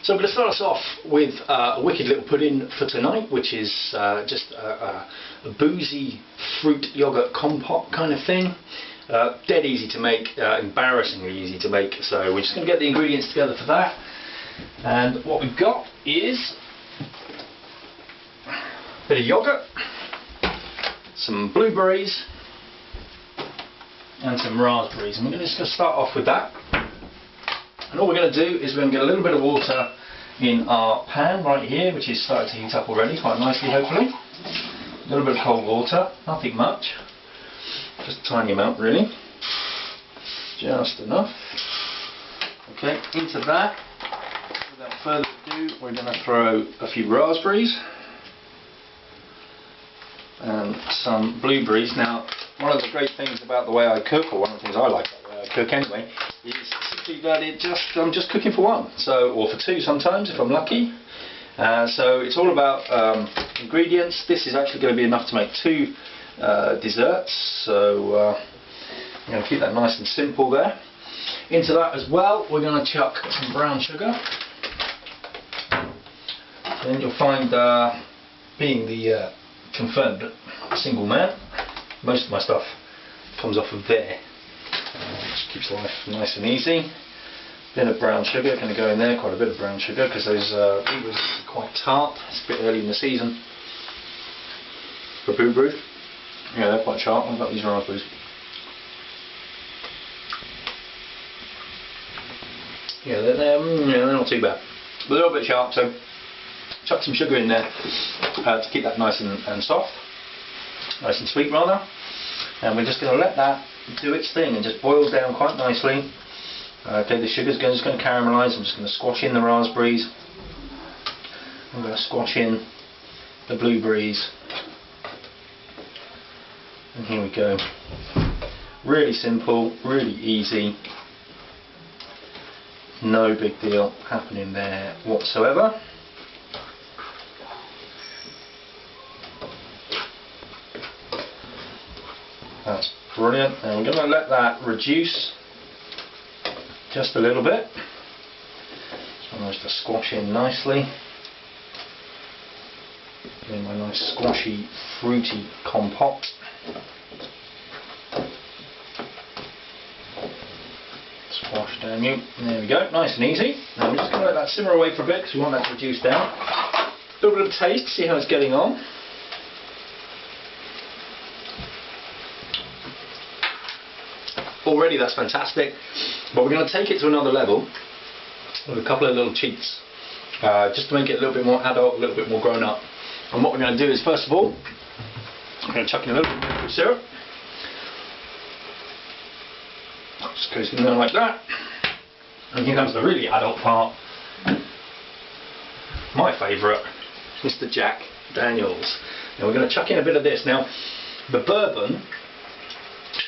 So I'm going to start us off with a wicked little pudding for tonight, which is just a boozy fruit yogurt compote kind of thing. Dead easy to make, embarrassingly easy to make, so we're just going to get the ingredients together for that. And what we've got is a bit of yogurt, some blueberries and some raspberries, and we're just going to start off with that. And all we're going to do is we're going to get a little bit of water in our pan right here, which is starting to heat up already quite nicely, hopefully. A little bit of cold water, nothing much, just a tiny amount really, just enough. Okay, into that, without further ado, we're going to throw a few raspberries and some blueberries. Now, one of the great things about the way I cook, or one of the things I like about the way I cook anyway, is simply that I'm just cooking for one, or for two sometimes if I'm lucky. So it's all about ingredients. This is actually going to be enough to make two desserts, so I'm going to keep that nice and simple there. Into that as well, we're going to chuck some brown sugar. Then you'll find, being the confirmed single man, most of my stuff comes off of there, which keeps life nice and easy. Bit of brown sugar going to go in there, quite a bit of brown sugar, because those blueberries are quite tart. It's a bit early in the season for blueberries. Yeah, they're quite sharp. What about these raspberries? Yeah, they're not too bad, but they're a little bit sharp, so chuck some sugar in there to keep that nice and soft, nice and sweet rather. And we're just going to let that do its thing and just boil down quite nicely. Okay, the sugar's just going to caramelise. I'm just going to squash in the raspberries. I'm going to squash in the blueberries. And here we go. Really simple, really easy. No big deal happening there whatsoever. That's brilliant. And we're going to let that reduce just a little bit. So I'm just to squash in nicely. Getting my nice squashy, fruity compote. Squash down you. There we go, nice and easy. Now we're just going to let that simmer away for a bit because we want that to reduce down. A little bit of taste, see how it's getting on. Already that's fantastic, but we're going to take it to another level with a couple of little cheats, just to make it a little bit more adult, a little bit more grown up. And what we're going to do is, first of all, I'm going to chuck in a little bit of maple syrup. Just goes in there like that. And here comes the really adult part. My favourite, Mr. Jack Daniels. Now we're going to chuck in a bit of this. Now, the bourbon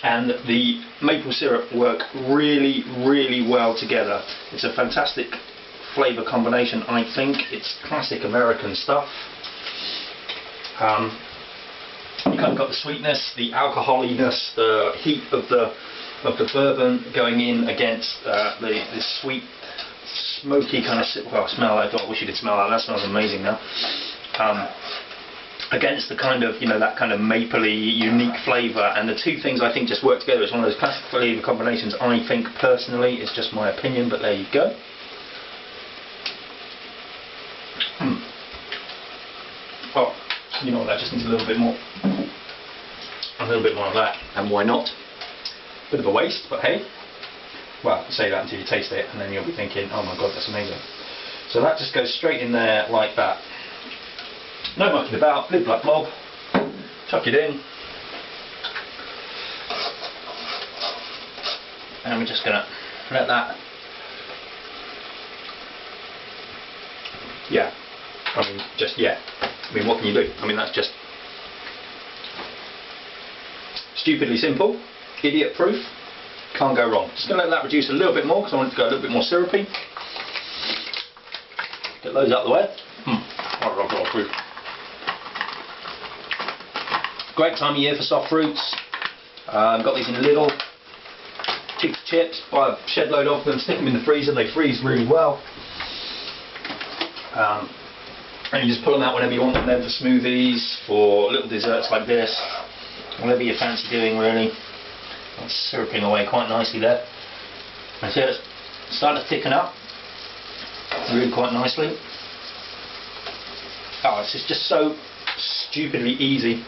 and the maple syrup work really, really well together. It's a fantastic flavour combination, I think. It's classic American stuff. You kind of got the sweetness, the alcoholiness, the heat of the bourbon going in against the sweet, smoky kind of smell. I wish you could smell that. That smells amazing now. Against the kind of, that kind of mapley, unique flavour, and the two things I think just work together. It's one of those classic flavour combinations, I think personally. It's just my opinion, but there you go. Oh, you know what, that just needs a little bit more. A little bit more of that, and why not? Bit of a waste, but hey. Well, say that until you taste it, and then you'll be thinking, oh my god, that's amazing. So that just goes straight in there like that. No mucking about, blib blab blob, chuck it in, and we're just going to let that, what can you do? That's just stupidly simple, idiot proof, can't go wrong. Just going to let that reduce a little bit more because I want it to go a little bit more syrupy. Get those out of the way. Great time of year for soft fruits. I've got these in little chips, buy a shed load of them, stick them in the freezer, they freeze really well. And you just pull them out whenever you want them, then for smoothies, for little desserts like this, whatever you fancy doing really. It's syruping away quite nicely there. And so it's starting to thicken up really quite nicely. Oh, it's just so stupidly easy,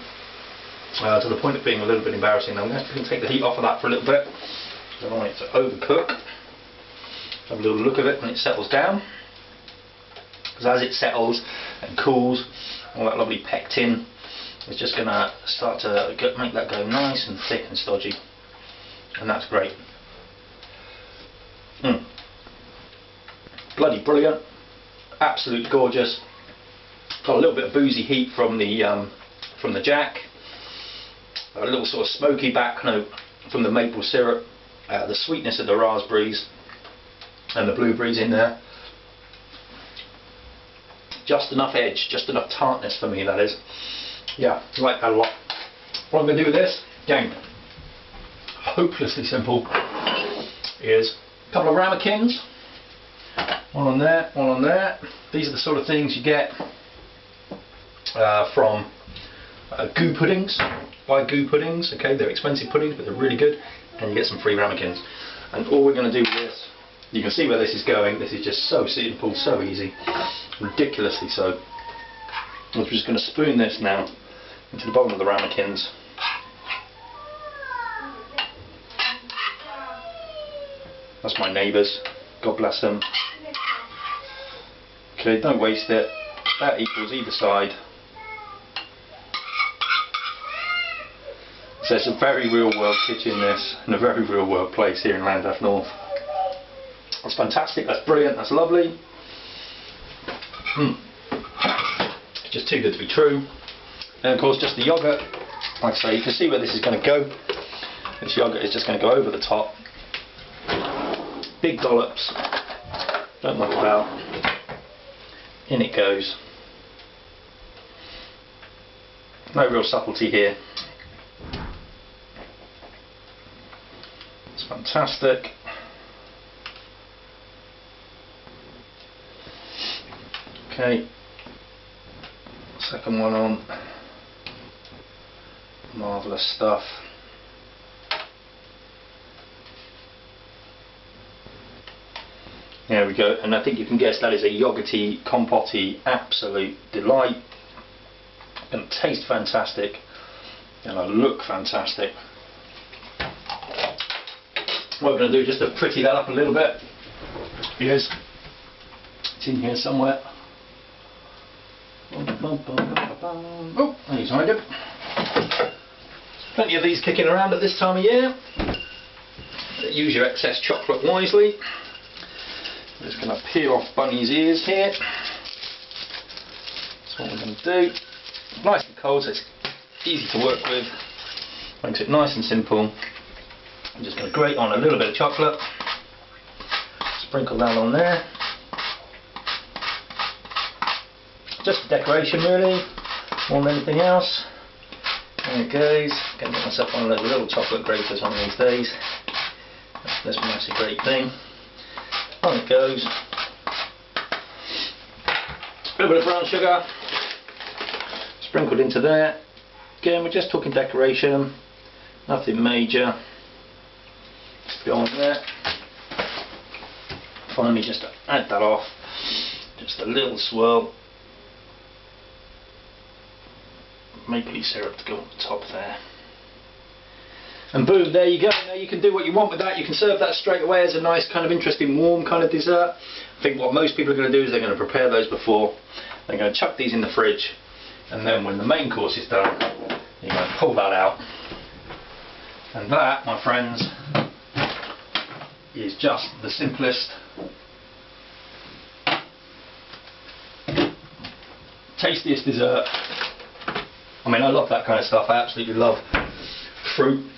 to the point of being a little bit embarrassing. I'm going to take the heat off of that for a little bit. I don't want it to overcook. Have a little look at it when it settles down. Because as it settles and cools, all that lovely pectin is just going to start to make that go nice and thick and stodgy. And that's great. Bloody brilliant. Absolutely gorgeous. Got a little bit of boozy heat from the jack. A little sort of smoky back note from the maple syrup. The sweetness of the raspberries and the blueberries in there. Just enough edge, just enough tartness for me, that is. Yeah, I like that a lot. What I'm going to do with this, again, hopelessly simple, is a couple of ramekins. One on there, one on there. These are the sort of things you get from goo puddings. Buy goo puddings, okay, they're expensive puddings but they're really good, and you get some free ramekins. And all we're going to do with this, you can see where this is going, this is just so simple, so easy, ridiculously so. I'm just going to spoon this now into the bottom of the ramekins. That's my neighbours, God bless them. Okay, don't waste it, that equals either side. So it's a very real world kitchen this, and a very real world place here in Llandaff North. That's fantastic, that's brilliant, that's lovely. It's just too good to be true. And of course just the yoghurt, like I say, you can see where this is going to go. This yoghurt is just going to go over the top. Big dollops, don't muck about. In it goes. No real subtlety here. It's fantastic. Okay, second one on. Marvellous stuff. There we go, and I think you can guess that is a yogurty, compote, absolute delight. And taste fantastic, and look fantastic. What we're going to do, just to pretty that up a little bit, is it's in here somewhere. Oh, there's I do. Plenty of these kicking around at this time of year. Use your excess chocolate wisely. I'm just going to peel off Bunny's ears here. That's what we're going to do. Nice and cold, so it's easy to work with. Makes it nice and simple. I'm just going to grate on a little bit of chocolate. Sprinkle that on there. Just for decoration really, more than anything else. There it goes. Going to get myself one of those little chocolate graters one of these days. This makes a great thing. On it goes. A little bit of brown sugar sprinkled into there. Again, we're just talking decoration, nothing major. Just go on there. Finally, just to add that off, just a little swirl. Mapley syrup to go on the top there. And boom, there you go. Now you can do what you want with that. You can serve that straight away as a nice kind of interesting warm kind of dessert. I think what most people are going to do is they're going to prepare those before. They're going to chuck these in the fridge, and then when the main course is done, you're going to pull that out. And that, my friends, is just the simplest, tastiest dessert. I mean, I love that kind of stuff. I absolutely love fruit.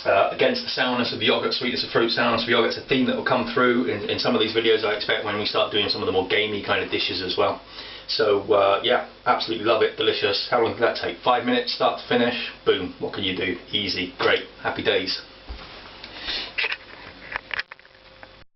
Against the sourness of the yoghurt, sweetness of fruit, sourness of yoghurt, it's a theme that will come through in some of these videos, I expect, when we start doing some of the more gamey kind of dishes as well. So yeah, absolutely love it, delicious. How long did that take? 5 minutes, start to finish, boom, what can you do? Easy, great, happy days.